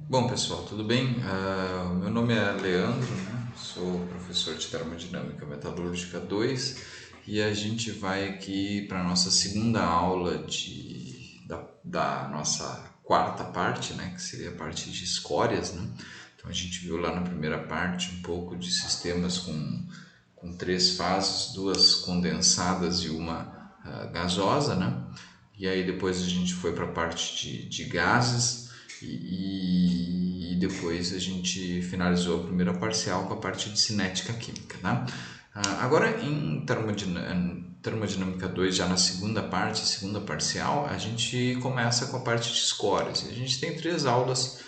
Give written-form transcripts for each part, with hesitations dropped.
Bom, pessoal, tudo bem? Meu nome é Leandro, né? Sou professor de Termodinâmica Metalúrgica 2 e a gente vai aqui para a nossa segunda aula da nossa quarta parte, né? Que seria a parte de escórias, né? Então a gente viu lá na primeira parte um pouco de sistemas com três fases, duas condensadas e uma gasosa, né? E aí depois a gente foi para a parte de gases e depois a gente finalizou a primeira parcial com a parte de cinética química, né? Agora em termodinâmica 2, já na segunda parte, segunda parcial, a gente começa com a parte de escórias. E a gente tem três aulas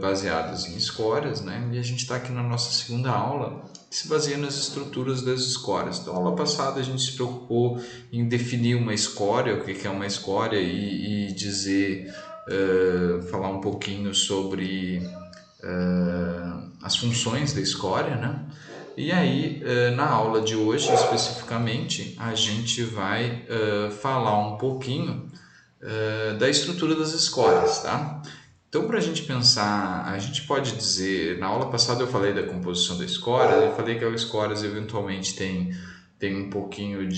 baseadas em escórias, né? E a gente está aqui na nossa segunda aula que se baseia nas estruturas das escórias. Então, aula passada a gente se preocupou em definir uma escória, o que é uma escória e dizer, falar um pouquinho sobre as funções da escória, né? E aí, na aula de hoje, especificamente, a gente vai falar um pouquinho da estrutura das escórias, tá? Então, para a gente pensar, a gente pode dizer, na aula passada eu falei da composição da escória, eu falei que as escórias eventualmente tem um pouquinho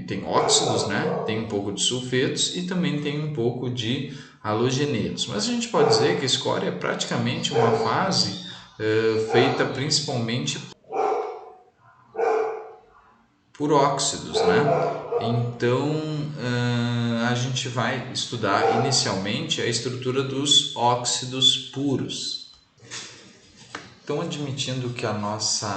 tem óxidos, né? Tem um pouco de sulfetos e também tem um pouco de halogenetos. Mas a gente pode dizer que a escória é praticamente uma fase feita principalmente por óxidos, né? Então a gente vai estudar inicialmente a estrutura dos óxidos puros. Então, admitindo que a nossa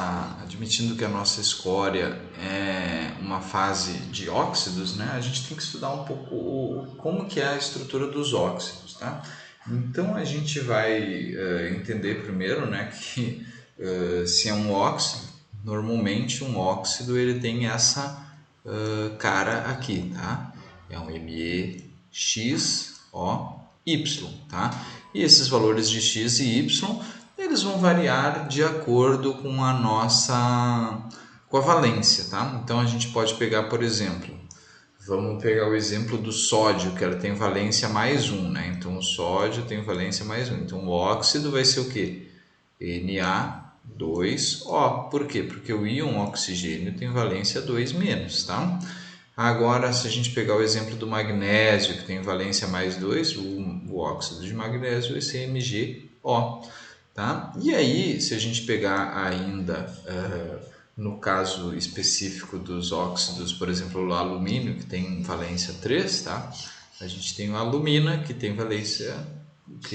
escória é uma fase de óxidos, né, a gente tem que estudar um pouco como que é a estrutura dos óxidos, tá? Então, a gente vai entender primeiro, né, que se é um óxido, normalmente um óxido ele tem essa cara aqui, tá? É um MeXOY, tá? E esses valores de x e y eles vão variar de acordo com com a valência, tá? Então a gente pode pegar, por exemplo, vamos pegar o exemplo do sódio, que ela tem valência mais um, né? Então o sódio tem valência mais um. Então o óxido vai ser o quê? Na2O. Por quê? Porque o íon oxigênio tem valência 2 menos, tá? Agora, se a gente pegar o exemplo do magnésio, que tem valência mais 2, o óxido de magnésio vai ser MgO. Tá? E aí, se a gente pegar ainda, no caso específico dos óxidos, por exemplo, o alumínio, que tem valência 3, tá? A gente tem o alumina, que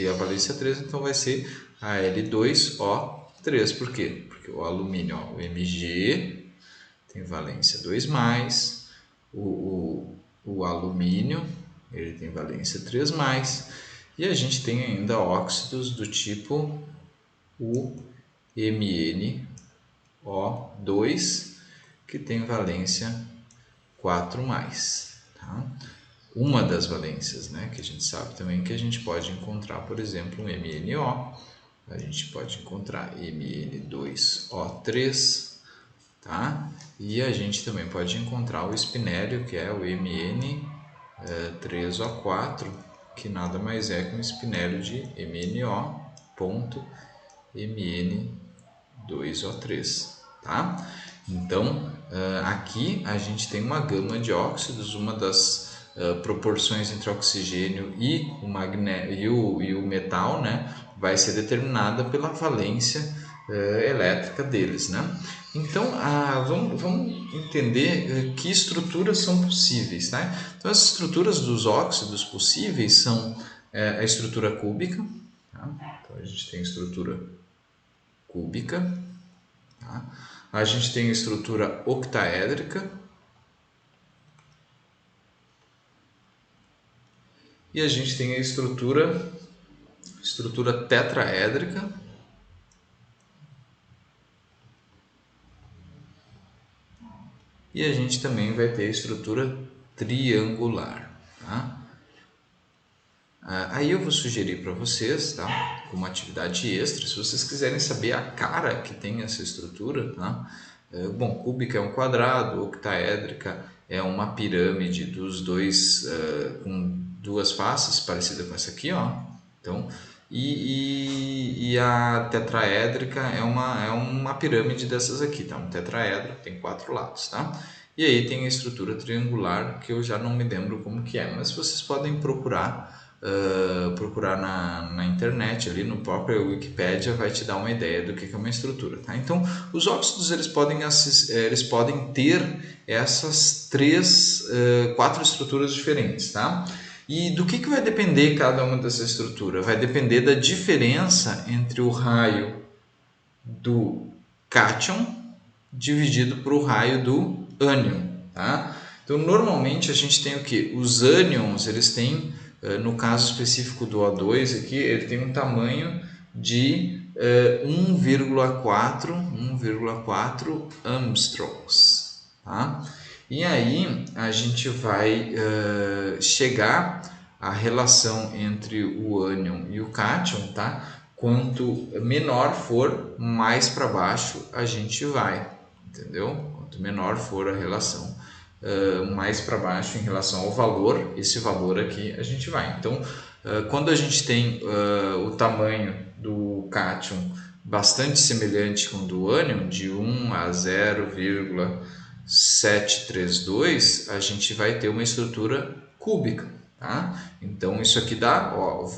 é a valência 3, então vai ser Al2O3. Por quê? Porque o alumínio, ó, o Mg, tem valência 2+, o alumínio, ele tem valência 3+, e a gente tem ainda óxidos do tipo o MnO2, que tem valência 4+. Tá? Uma das valências, né, que a gente sabe também que a gente pode encontrar, por exemplo, um MnO, a gente pode encontrar Mn2O3, tá? E a gente também pode encontrar o espinério, que é o Mn3O4, que nada mais é que um espinério de MnO.Mn2O3, tá? Então, aqui a gente tem uma gama de óxidos, uma das proporções entre oxigênio e o metal, né, vai ser determinada pela valência elétrica deles, né? Então, vamos entender que estruturas são possíveis, tá? Então, as estruturas dos óxidos possíveis são a estrutura cúbica, tá? Então, a gente tem a estrutura cúbica, tá? A gente tem a estrutura octaédrica e a gente tem a estrutura tetraédrica e a gente também vai ter a estrutura triangular, tá? Aí eu vou sugerir para vocês, tá? Como atividade extra, se vocês quiserem saber a cara que tem essa estrutura, tá? Bom, cúbica é um quadrado, octaédrica é uma pirâmide dos dois, com duas faces, parecida com essa aqui, ó. Então, e a tetraédrica é uma pirâmide dessas aqui, tá? Um tetraedro, tem 4 lados, tá? E aí tem a estrutura triangular, que eu já não me lembro como que é, mas vocês podem procurar na internet, ali no próprio Wikipedia, vai te dar uma ideia do que é uma estrutura, tá? Então, os óxidos eles podem ter essas 4 estruturas diferentes, tá? E do que vai depender cada uma dessa estrutura? Vai depender da diferença entre o raio do cátion dividido por o raio do ânion, tá? Então, normalmente a gente tem o que? Os ânions, eles têm, no caso específico do O2 aqui, ele tem um tamanho de 1,4 Armstrongs, tá? E aí a gente vai chegar à relação entre o ânion e o cátion, tá? Quanto menor for, mais para baixo a gente vai, entendeu? Quanto menor for a relação, mais para baixo em relação ao valor, esse valor aqui a gente vai. Então, quando a gente tem o tamanho do cátion bastante semelhante com o do ânion, de 1 a 0,732, a gente vai ter uma estrutura cúbica, tá? Então isso aqui dá, ó,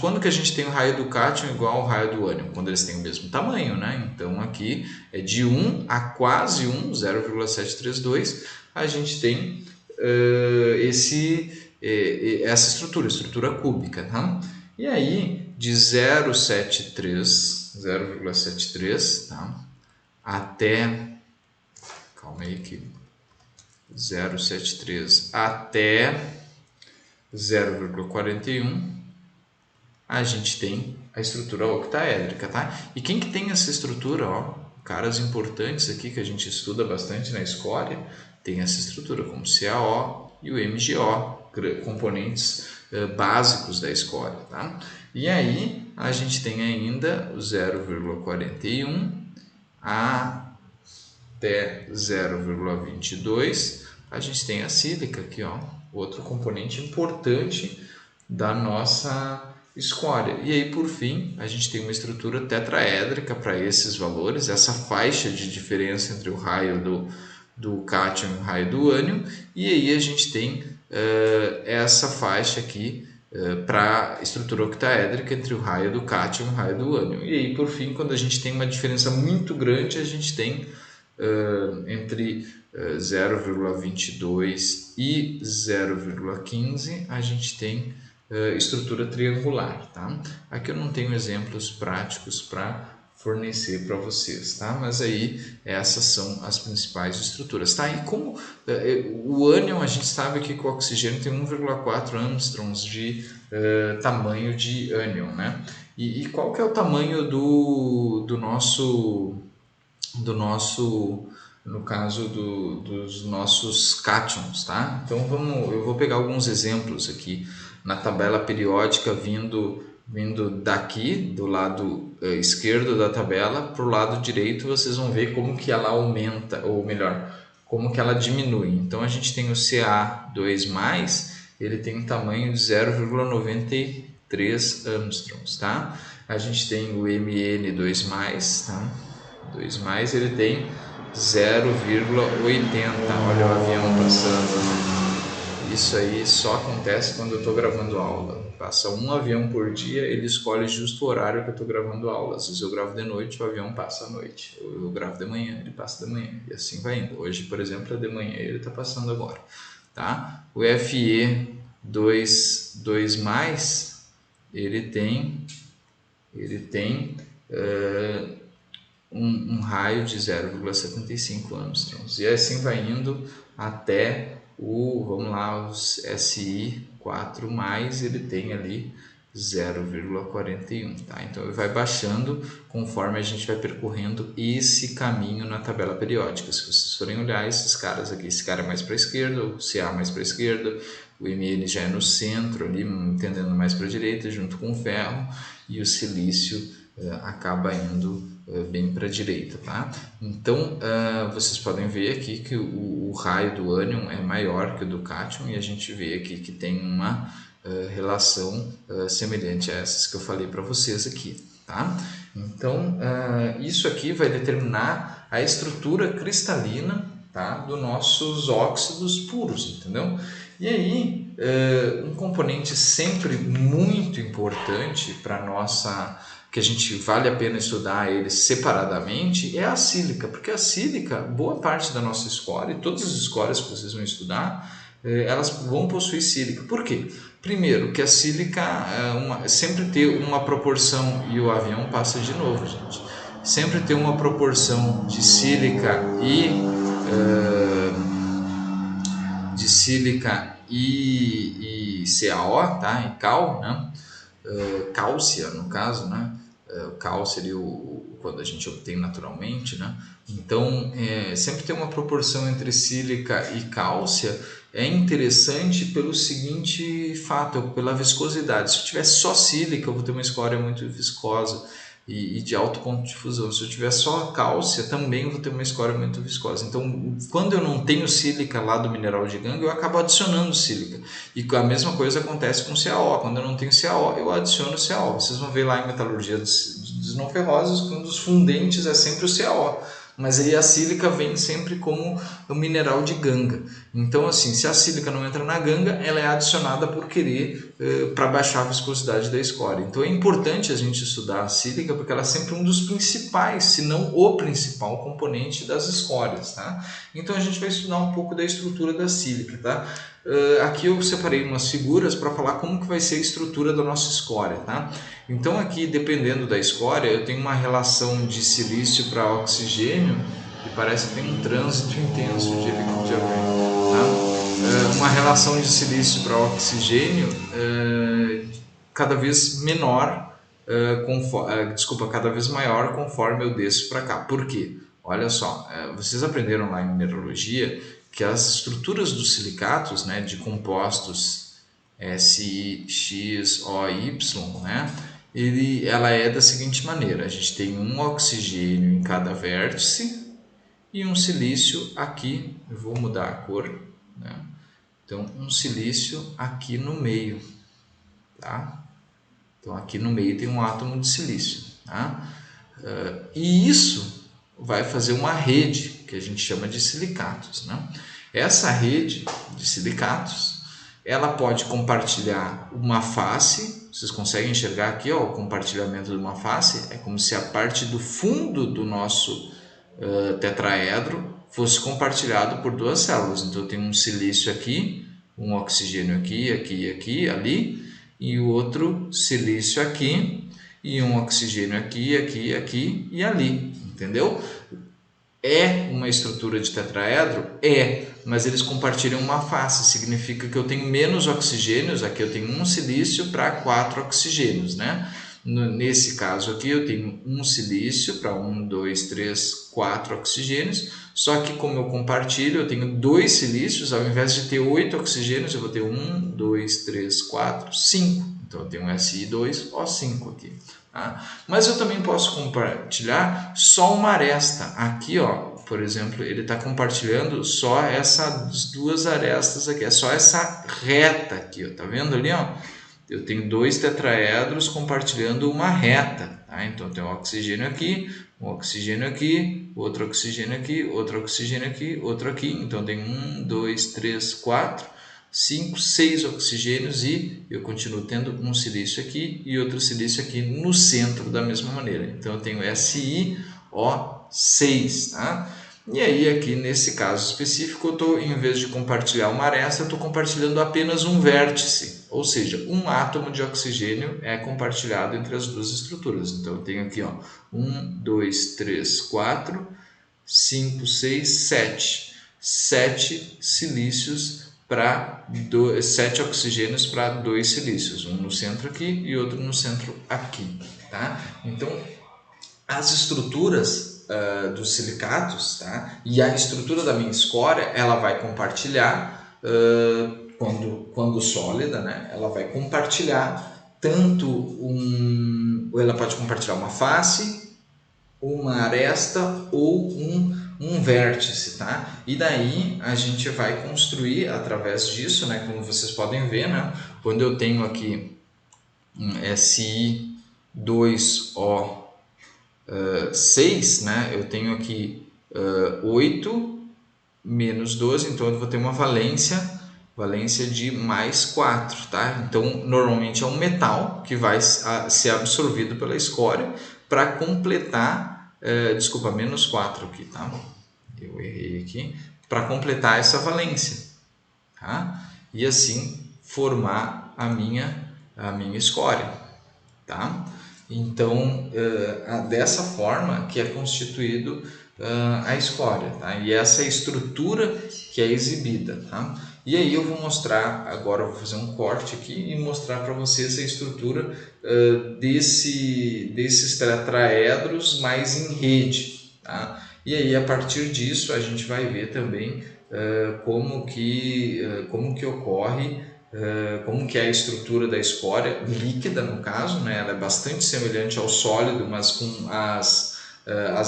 quando que a gente tem o raio do cátion igual ao raio do ânion? Quando eles têm o mesmo tamanho, né? Então aqui é de 1 a quase 1, 0,732, a gente tem essa estrutura cúbica, tá? E aí de 0,73, tá? Até, calma aí que 0,73 até 0,41, a gente tem a estrutura octaédrica, tá? E quem que tem essa estrutura, ó, caras importantes aqui que a gente estuda bastante na escória, tem essa estrutura, como CaO e o MgO, componentes básicos da escória, tá? E aí a gente tem ainda o 0,41 até 0,22, a gente tem a sílica aqui, ó, outro componente importante da nossa escória. E aí, por fim, a gente tem uma estrutura tetraédrica para esses valores, essa faixa de diferença entre o raio do cátion e o raio do ânion, e aí a gente tem essa faixa aqui para a estrutura octaédrica entre o raio do cátion e o raio do ânion. E aí, por fim, quando a gente tem uma diferença muito grande, a gente tem entre 0,22 e 0,15, a gente tem estrutura triangular, tá? Aqui eu não tenho exemplos práticos para fornecer para vocês, tá? Mas aí essas são as principais estruturas, tá? E como o ânion, a gente sabe que o oxigênio tem 1,4 Armstrongs de tamanho de ânion, né? E qual que é o tamanho do nosso, no caso dos nossos cátions, tá? Então eu vou pegar alguns exemplos aqui na tabela periódica vindo daqui do lado esquerdo da tabela para o lado direito, vocês vão ver como que ela aumenta, ou melhor, como que ela diminui. Então a gente tem o Ca2+, ele tem um tamanho de 0,93 Armstrongs, tá? A gente tem o Mn2+, tá? 2+, ele tem 0,80. Olha o avião passando. Isso aí só acontece quando eu estou gravando aula. Passa um avião por dia, ele escolhe justo o horário que eu estou gravando aula. Às vezes eu gravo de noite, o avião passa à noite. Ou eu gravo de manhã, ele passa de manhã. E assim vai indo. Hoje, por exemplo, é de manhã e ele está passando agora. Tá? O Fe2+, ele tem um raio de 0,75 Armstrongs. E assim vai indo até os Si4+, ele tem ali 0,41, tá? Então ele vai baixando conforme a gente vai percorrendo esse caminho na tabela periódica. Se vocês forem olhar esses caras aqui, esse cara é mais para a esquerda, o Ca mais para a esquerda, o Mn já é no centro ali, tendendo mais para a direita, junto com o ferro, e o silício acaba indo bem para a direita, tá? Então vocês podem ver aqui que o raio do ânion é maior que o do cátion, e a gente vê aqui que tem uma relação semelhante a essas que eu falei para vocês aqui, tá? Então, isso aqui vai determinar a estrutura cristalina, tá, dos nossos óxidos puros, entendeu? E aí, um componente sempre muito importante para nossa, que a gente vale a pena estudar ele separadamente, é a sílica, porque a sílica, boa parte da nossa escória, e todas as escórias que vocês vão estudar, elas vão possuir sílica. Por quê? Primeiro, que a sílica sempre tem uma proporção, e o avião passa de novo, gente, sempre tem uma proporção de sílica e CaO, tá? E Cal, né? Cálcia, no caso, né? O Cal seria quando a gente obtém naturalmente, né? Então, sempre tem uma proporção entre sílica e cálcia. É interessante pelo seguinte fato, pela viscosidade. Se eu tiver só sílica, eu vou ter uma escória muito viscosa e de alto ponto de fusão. Se eu tiver só cálcia, também vou ter uma escória muito viscosa. Então, quando eu não tenho sílica lá do mineral de gangue, eu acabo adicionando sílica. E a mesma coisa acontece com CaO. Quando eu não tenho CaO, eu adiciono CaO. Vocês vão ver lá em metalurgia dos não ferrosos que um dos fundentes é sempre o CaO. Mas aí a sílica vem sempre como o mineral de ganga. Então, assim, se a sílica não entra na ganga, ela é adicionada por querer para baixar a viscosidade da escória. Então é importante a gente estudar a sílica porque ela é sempre um dos principais, se não o principal componente das escórias, tá? Então a gente vai estudar um pouco da estrutura da sílica, tá? Aqui eu separei umas figuras para falar como que vai ser a estrutura da nossa escória, tá? Então aqui, dependendo da escória, eu tenho uma relação de silício para oxigênio e parece que tem um trânsito intenso de avião, tá? Uma relação de silício para oxigênio cada vez menor, cada vez maior conforme eu desço para cá. Por quê? Olha só, vocês aprenderam lá em mineralogia que as estruturas dos silicatos, né, de compostos Si, X, O, Y, né, ela é da seguinte maneira: a gente tem um oxigênio em cada vértice e um silício aqui, eu vou mudar a cor, né? Então um silício aqui no meio, tá? Então aqui no meio tem um átomo de silício, tá? E isso vai fazer uma rede que a gente chama de silicatos, né? Essa rede de silicatos, ela pode compartilhar uma face. Vocês conseguem enxergar aqui, ó, o compartilhamento de uma face? É como se a parte do fundo do nosso tetraedro fosse compartilhado por duas células. Então eu tenho um silício aqui, um oxigênio aqui, aqui, aqui, ali, e o outro silício aqui, e um oxigênio aqui, aqui, aqui e ali, entendeu? É uma estrutura de tetraedro? Mas eles compartilham uma face, significa que eu tenho menos oxigênios, aqui eu tenho um silício para 4 oxigênios, né? Nesse caso aqui eu tenho um silício para 1, 2, 3, 4 oxigênios, só que como eu compartilho, eu tenho 2 silícios, ao invés de ter 8 oxigênios, eu vou ter 1, 2, 3, 4, 5. Então eu tenho um Si2O5 aqui. Tá? Mas eu também posso compartilhar só uma aresta. Aqui, ó, por exemplo, ele está compartilhando só essas duas arestas aqui, é só essa reta aqui, ó, tá vendo ali, ó? Eu tenho 2 tetraedros compartilhando uma reta, tá? Então tem um oxigênio aqui, um oxigênio aqui, outro oxigênio aqui, outro oxigênio aqui, outro aqui. Então tem 1, 2, 3, 4, 5, 6 oxigênios e eu continuo tendo um silício aqui e outro silício aqui no centro da mesma maneira. Então eu tenho SiO6, tá? E aí aqui nesse caso específico, eu estou, em vez de compartilhar uma aresta, eu estou compartilhando apenas um vértice, ou seja, um átomo de oxigênio é compartilhado entre as duas estruturas. Então eu tenho aqui, ó, 1, 2, 3, 4, 5, 6, 7. 7 silícios para 7 oxigênios para 2 silícios, um no centro aqui e outro no centro aqui, tá? Então as estruturas dos silicatos, tá? E a estrutura da minha escória, ela vai compartilhar quando sólida, né? Ela vai compartilhar ela pode compartilhar uma face, uma aresta ou um vértice, tá? E daí a gente vai construir através disso, né? Como vocês podem ver, né? Quando eu tenho aqui um Si2O6, né, eu tenho aqui 8 menos 12, então eu vou ter uma valência de mais 4, tá? Então, normalmente é um metal que vai ser absorvido pela escória para completar, desculpa, menos 4 aqui, tá? Eu errei aqui, para completar essa valência, tá? E assim formar a minha escória, tá? Então, dessa forma que é constituído a escória, tá? E essa é a estrutura que é exibida, tá? E aí eu vou mostrar, agora eu vou fazer um corte aqui e mostrar para vocês a estrutura desses tetraedros mais em rede, tá? E aí a partir disso a gente vai ver também como que ocorre, como que é a estrutura da escória líquida, no caso, né? Ela é bastante semelhante ao sólido, mas com as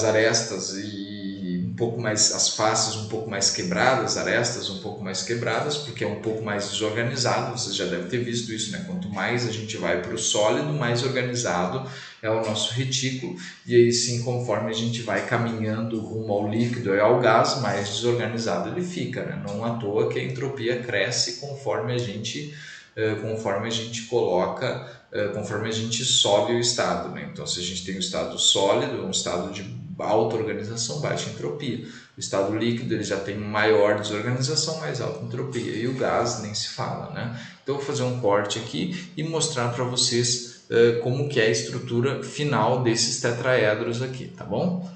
arestas e um pouco mais, as faces um pouco mais quebradas, arestas um pouco mais quebradas, porque é um pouco mais desorganizado. Vocês já devem ter visto isso, né? Quanto mais a gente vai para o sólido, mais organizado é o nosso retículo, e aí sim, conforme a gente vai caminhando rumo ao líquido e ao gás, mais desorganizado ele fica, né? Não à toa que a entropia cresce conforme a gente coloca, conforme a gente sobe o estado, né? Então, se a gente tem o estado sólido, um estado de alta organização, baixa entropia. O estado líquido ele já tem maior desorganização, mais alta entropia, e o gás nem se fala, né? Então, eu vou fazer um corte aqui e mostrar para vocês como que é a estrutura final desses tetraedros aqui, tá bom?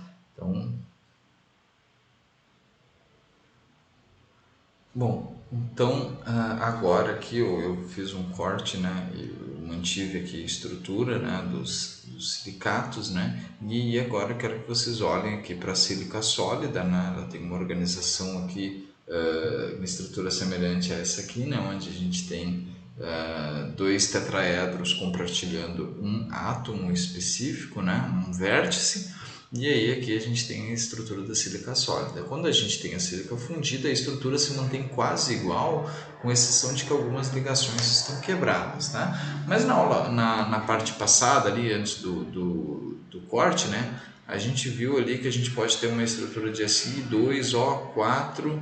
Então agora aqui eu fiz um corte, né? Eu mantive aqui a estrutura, né, dos silicatos, né? E agora eu quero que vocês olhem aqui para a sílica sólida, né? Ela tem uma organização aqui, uma estrutura semelhante a essa aqui, né? Onde a gente tem dois tetraedros compartilhando um átomo específico, né? Um vértice. E aí aqui a gente tem a estrutura da sílica sólida. Quando a gente tem a sílica fundida, a estrutura se mantém quase igual, com exceção de que algumas ligações estão quebradas, tá? Mas na parte passada, ali antes do corte, né, a gente viu ali que a gente pode ter uma estrutura de Si2O4,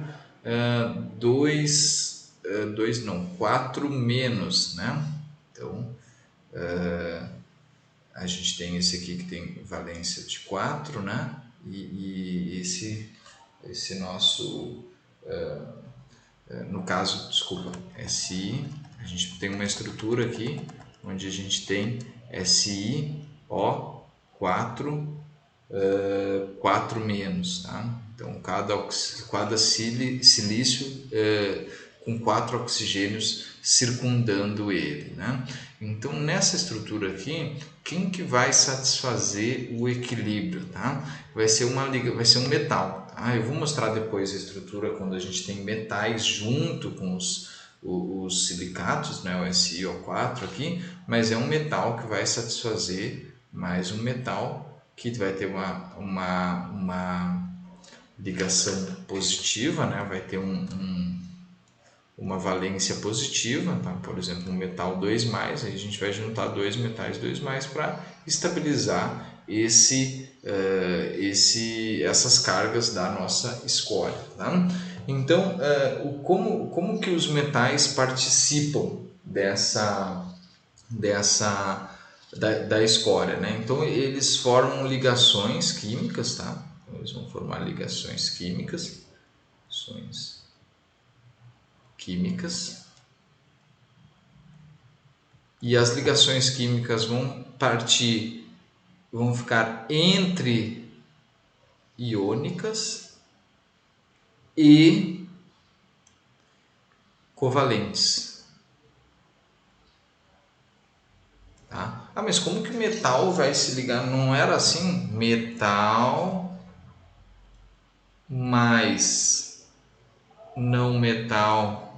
4 menos, né? Então, a gente tem esse aqui que tem valência de 4, né? E esse nosso, no caso, desculpa, Si, a gente tem uma estrutura aqui onde a gente tem SiO4, 4 menos, tá? Então, cada silício com 4 oxigênios circundando ele, né? Então, nessa estrutura aqui, quem que vai satisfazer o equilíbrio, tá? Vai ser um metal, tá? Eu vou mostrar depois a estrutura quando a gente tem metais junto com os silicatos, né? O SiO4 aqui, mas é um metal que vai satisfazer mais um metal que vai ter uma ligação positiva, né? Vai ter uma valência positiva, tá? Por exemplo, um metal 2+, aí a gente vai juntar dois metais 2+ para estabilizar essas cargas da nossa escória, tá? Então, como que os metais participam da escória, né? Então eles formam ligações químicas, tá? Então, eles vão formar ligações químicas, e as ligações químicas vão ficar entre iônicas e covalentes. Tá? Mas como que o metal vai se ligar? Não era assim? Metal mais não metal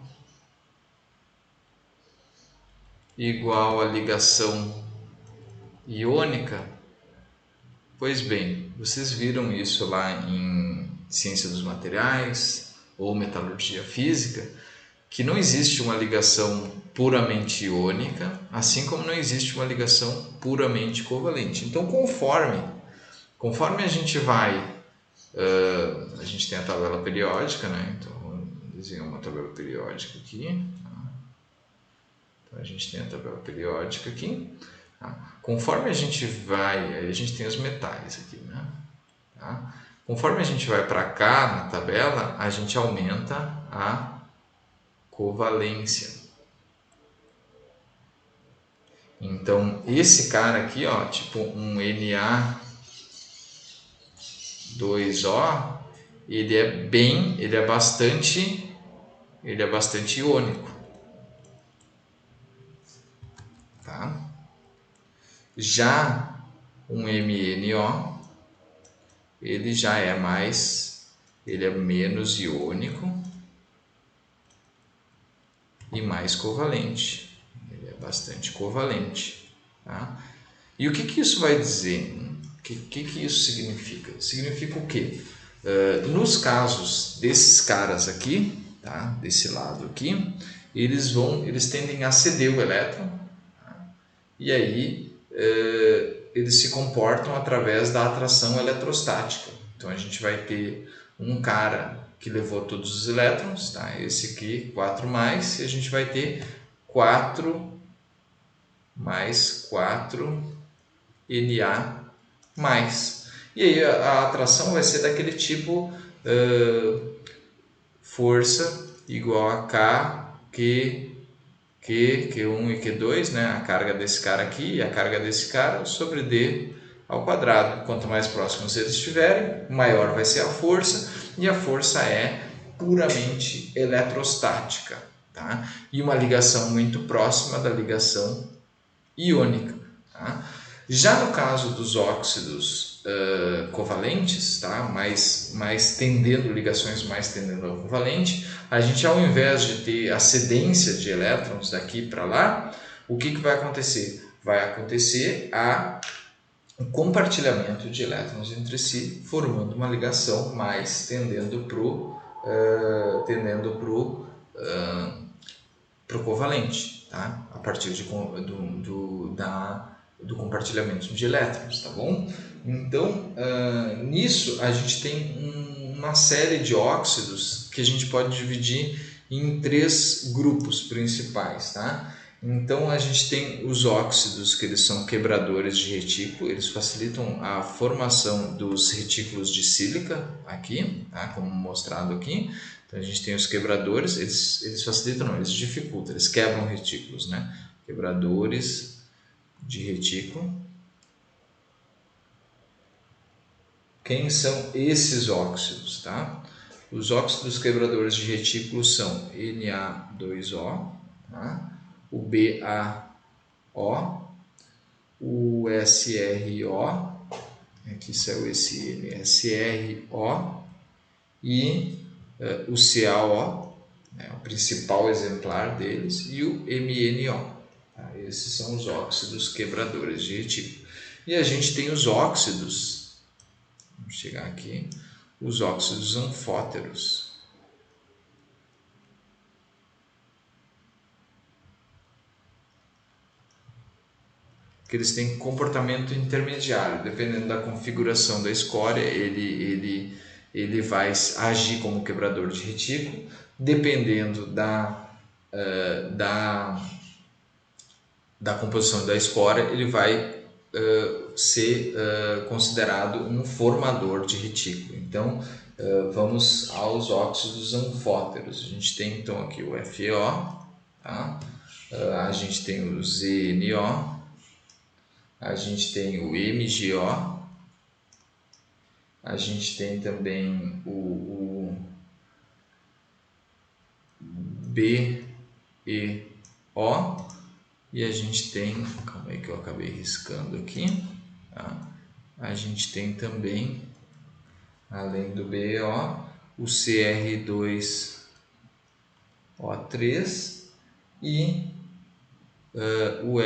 igual a ligação iônica? Pois bem, vocês viram isso lá em Ciência dos Materiais ou Metalurgia Física, que não existe uma ligação puramente iônica, assim como não existe uma ligação puramente covalente. Então, conforme a gente vai, a gente tem a tabela periódica, né? Então, vou desenhar uma tabela periódica aqui. Então, a gente tem a tabela periódica aqui. Tá? Conforme a gente vai, a gente tem os metais aqui, né? Tá? Conforme a gente vai para cá na tabela, a gente aumenta a covalência. Então, esse cara aqui, ó, tipo um Na2O, ele é bastante iônico, tá? Já um MnO, ele já é ele é menos iônico e mais covalente. Ele é bastante covalente, tá? E o que isso vai dizer? O que isso significa? Significa o quê? Nos casos desses caras aqui, tá? Desse lado aqui, eles tendem a ceder o elétron, tá? E aí eles se comportam através da atração eletrostática. Então a gente vai ter um cara que levou todos os elétrons, tá? Esse aqui 4 mais, e a gente vai ter 4 mais 4 Na mais. E aí a atração vai ser daquele tipo força igual a K, Q1 e Q2, né? A carga desse cara aqui e a carga desse cara sobre D ao quadrado. Quanto mais próximos eles estiverem, maior vai ser a força, e a força é puramente eletrostática, tá? E uma ligação muito próxima da ligação iônica, tá? Já no caso dos óxidos covalentes, tá? mais tendendo, ligações mais tendendo ao covalente, a gente, ao invés de ter a cedência de elétrons daqui para lá, o que vai acontecer? Vai acontecer um compartilhamento de elétrons entre si, formando uma ligação mais tendendo para o covalente, tá? A partir do compartilhamento de elétrons, tá bom? Então, nisso a gente tem uma série de óxidos que a gente pode dividir em 3 grupos principais, tá? Então a gente tem os óxidos, que eles são quebradores de retículo, eles facilitam a formação dos retículos de sílica aqui, tá? Como mostrado aqui. Então a gente tem os quebradores, eles facilitam, não, eles dificultam, eles quebram retículos, né? Quebradores de retículo. Quem são esses óxidos, tá? Os óxidos quebradores de retículo são Na2O, tá? O BaO, o SRO, aqui saiu esse SRO, e o CaO, né, o principal exemplar deles, e o MnO. Tá? Esses são os óxidos quebradores de retículo. E a gente tem os óxidos, vamos chegar aqui, os óxidos anfóteros. Que eles têm comportamento intermediário, dependendo da configuração da escória, ele vai agir como quebrador de retículo, dependendo da composição da escória, ele vai ser considerado um formador de retículo. Então, vamos aos óxidos anfóteros. A gente tem então aqui o FeO, tá? A gente tem o ZnO, a gente tem o MgO, a gente tem também o BeO, e a gente tem, calma aí que eu acabei riscando aqui, tá? A gente tem também, além do BeO, o Cr2O3 e o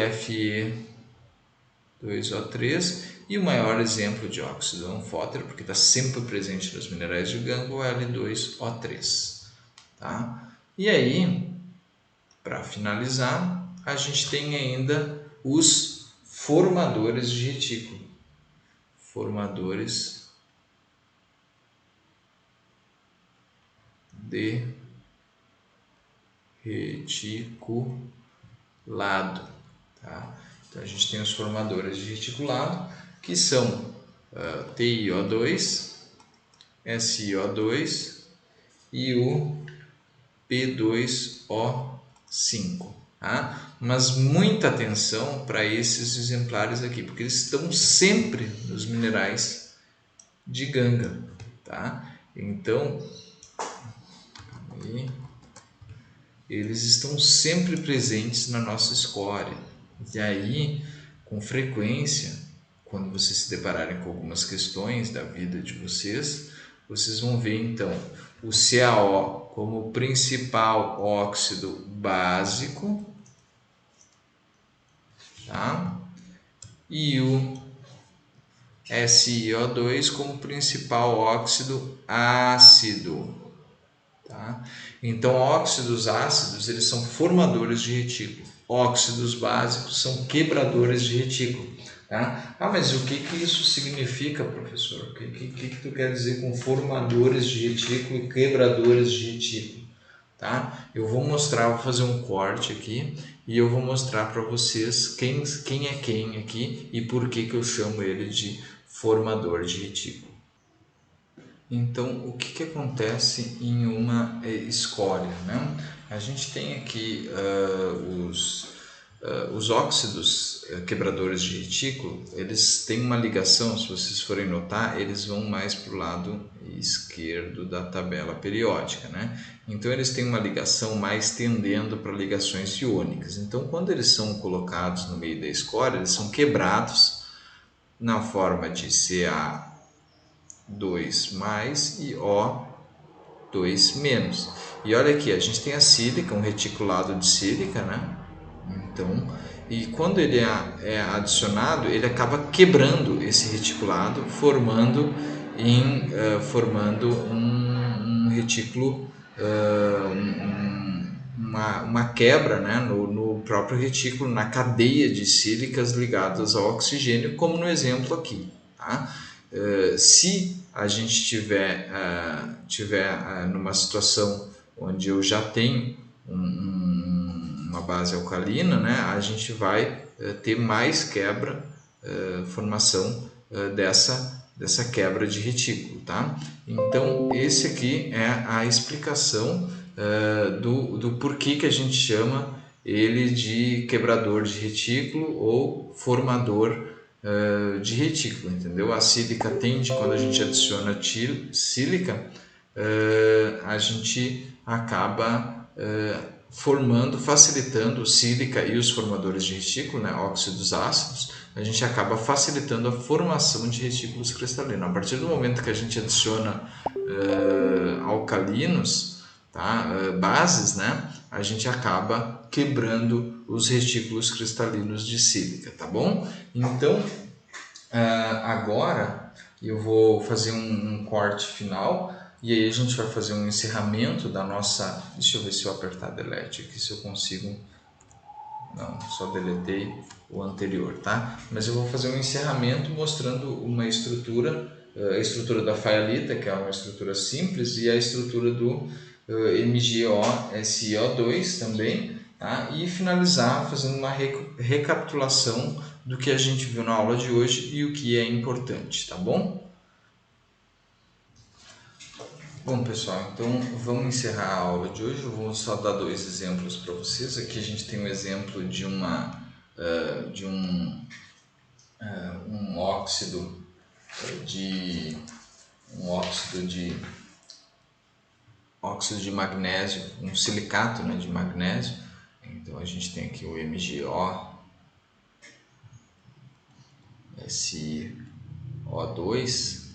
Fe2O3, e o maior exemplo de óxido anfótero, porque está sempre presente nos minerais de gangue, o L2O3. Tá? E aí, para finalizar, a gente tem ainda os formadores de retículo. Formadores de reticulado, tá? Então a gente tem os formadores de reticulado, que são TiO2, SiO2 e o P2O5, tá? Mas muita atenção para esses exemplares aqui, porque eles estão sempre nos minerais de ganga, tá? Então, eles estão sempre presentes na nossa escória. E aí, com frequência, quando vocês se depararem com algumas questões da vida de vocês, vocês vão ver então o CaO como principal óxido básico, tá? E o SiO2 como principal óxido ácido, tá? Então, óxidos ácidos, eles são formadores de retículo. Óxidos básicos são quebradores de retículo, tá? Mas o que isso significa, professor? O que tu quer dizer com formadores de retículo e quebradores de retículo? Tá? Eu vou mostrar, vou fazer um corte aqui e eu vou mostrar para vocês quem é quem aqui e por que eu chamo ele de formador de retículo. Então, o que acontece em uma escória, né? A gente tem aqui os óxidos quebradores de retículo, eles têm uma ligação, se vocês forem notar, eles vão mais para o lado esquerdo da tabela periódica, né? Então, eles têm uma ligação mais tendendo para ligações iônicas. Então, quando eles são colocados no meio da escória, eles são quebrados na forma de Ca2 mais e O2 menos. E olha aqui, a gente tem a sílica, um reticulado de sílica, né? Então, e quando ele é adicionado, ele acaba quebrando esse reticulado, formando um retículo, uma quebra, né, no próprio retículo, na cadeia de sílicas ligadas ao oxigênio, como no exemplo aqui, tá? Se a gente tiver numa situação onde eu já tenho uma base alcalina, né, a gente vai ter mais quebra, formação dessa quebra de retículo, tá? Então, esse aqui é a explicação do porquê que a gente chama ele de quebrador de retículo ou formador de retículo, entendeu? A sílica tende, quando a gente adiciona sílica, a gente acaba formando, facilitando sílica e os formadores de retículo, né, óxidos ácidos, a gente acaba facilitando a formação de retículos cristalinos. A partir do momento que a gente adiciona alcalinos, tá, bases, né, a gente acaba quebrando os retículos cristalinos de sílica, tá bom? Então, agora eu vou fazer um corte final e aí a gente vai fazer um encerramento da nossa... Deixa eu ver se eu apertar delete aqui, se eu consigo... Não, só deletei o anterior, tá? Mas eu vou fazer um encerramento mostrando uma estrutura, a estrutura da faelita, que é uma estrutura simples, e a estrutura do MgO-SiO2 também, tá? E finalizar fazendo uma recapitulação do que a gente viu na aula de hoje e o que é importante, tá bom? Bom, pessoal, então vamos encerrar a aula de hoje. Eu vou só dar dois exemplos para vocês. Aqui a gente tem um exemplo de um óxido de magnésio, um silicato, né, de magnésio. Então a gente tem aqui o MgO, SiO2,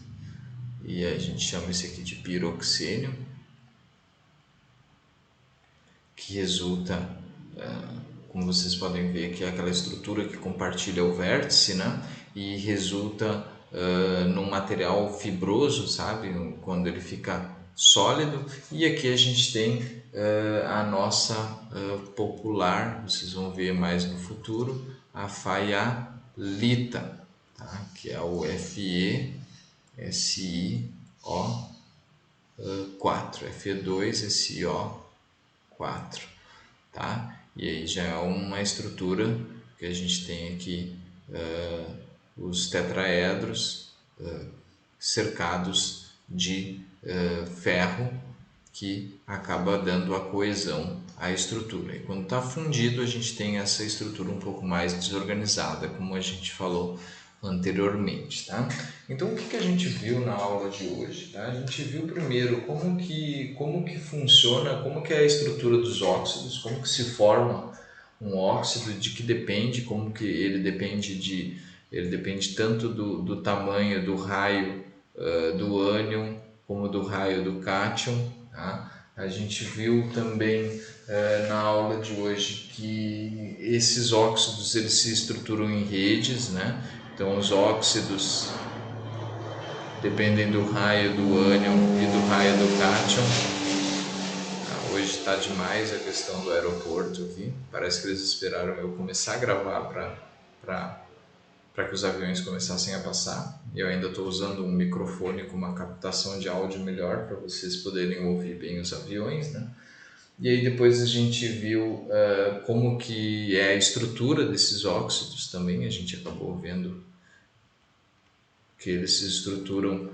e a gente chama esse aqui de piroxênio, que resulta, como vocês podem ver aqui, é aquela estrutura que compartilha o vértice, né? E resulta num material fibroso, sabe? Quando ele fica sólido, e aqui a gente tem a nossa popular, vocês vão ver mais no futuro, a faialita, tá? Que é o FeSiO4, Fe2SiO4, tá? E aí já é uma estrutura que a gente tem aqui os tetraedros cercados de ferro, que acaba dando a coesão à estrutura. E quando está fundido, a gente tem essa estrutura um pouco mais desorganizada, como a gente falou anteriormente, tá? Então, o que a gente viu na aula de hoje? Tá? A gente viu primeiro como que funciona, como que é a estrutura dos óxidos, como que se forma um óxido, de que depende, como que ele depende tanto do tamanho do raio do ânion como do raio do cátion, tá? A gente viu também na aula de hoje que esses óxidos eles se estruturam em redes, né? Então os óxidos dependem do raio do ânion e do raio do cátion. Hoje está demais a questão do aeroporto aqui. Parece que eles esperaram eu começar a gravar para que os aviões começassem a passar. Eu ainda estou usando um microfone com uma captação de áudio melhor para vocês poderem ouvir bem os aviões, né? E aí depois a gente viu como que é a estrutura desses óxidos também. A gente acabou vendo que eles se estruturam,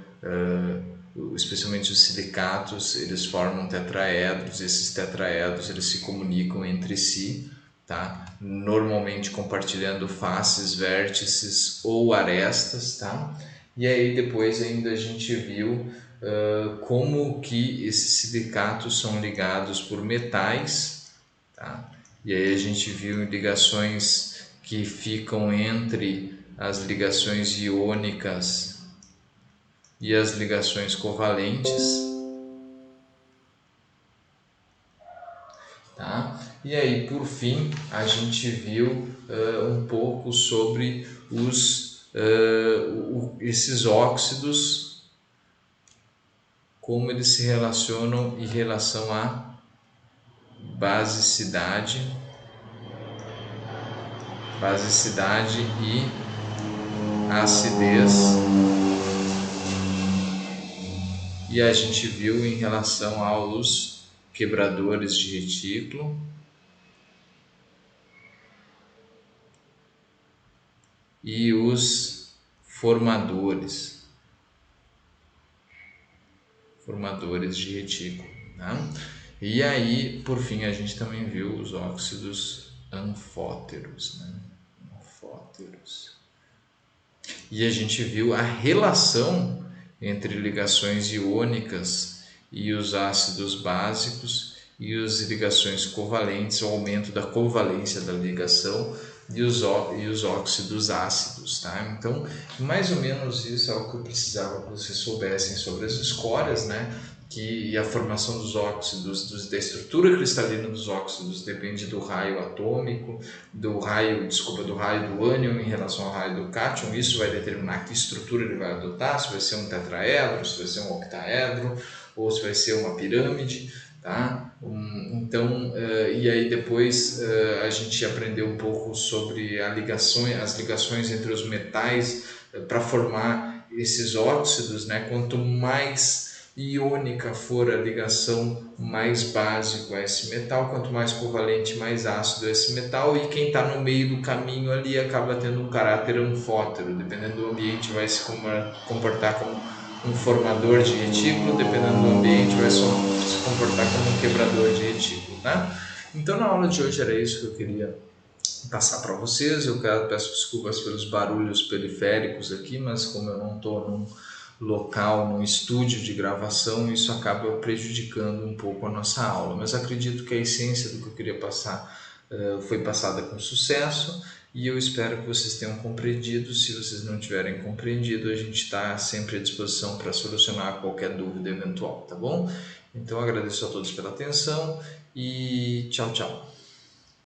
especialmente os silicatos, eles formam tetraedros. Esses tetraedros eles se comunicam entre si, tá? Normalmente compartilhando faces, vértices ou arestas, tá? E aí depois ainda a gente viu como que esses silicatos são ligados por metais, tá? E aí a gente viu ligações que ficam entre as ligações iônicas e as ligações covalentes, tá? E aí, por fim, a gente viu um pouco sobre esses óxidos, como eles se relacionam em relação à basicidade e acidez. E a gente viu em relação aos quebradores de retículo e os formadores de retículo, tá? E aí, por fim, a gente também viu os óxidos anfóteros, né? E a gente viu a relação entre ligações iônicas e os ácidos básicos e as ligações covalentes, o aumento da covalência da ligação e os óxidos ácidos, tá? Então, mais ou menos isso é o que eu precisava que vocês soubessem sobre as escórias, né? E a formação dos óxidos, da estrutura cristalina dos óxidos depende do raio atômico, do raio do ânion em relação ao raio do cátion. Isso vai determinar que estrutura ele vai adotar, se vai ser um tetraedro, se vai ser um octaedro ou se vai ser uma pirâmide, tá? Então, e aí depois a gente aprendeu um pouco sobre as ligações entre os metais para formar esses óxidos, né? Quanto mais iônica for a ligação, mais básico é esse metal, quanto mais covalente, mais ácido é esse metal, e quem está no meio do caminho ali acaba tendo um caráter anfótero, dependendo do ambiente vai se comportar como um formador de retículo, dependendo do ambiente vai se comportar como um quebrador de retículo, tá? Então na aula de hoje era isso que eu queria passar para vocês. Peço desculpas pelos barulhos periféricos aqui, mas como eu não estou num local, num estúdio de gravação, isso acaba prejudicando um pouco a nossa aula, mas acredito que a essência do que eu queria passar foi passada com sucesso, e eu espero que vocês tenham compreendido. Se vocês não tiverem compreendido, a gente está sempre à disposição para solucionar qualquer dúvida eventual, tá bom? Então agradeço a todos pela atenção e tchau, tchau.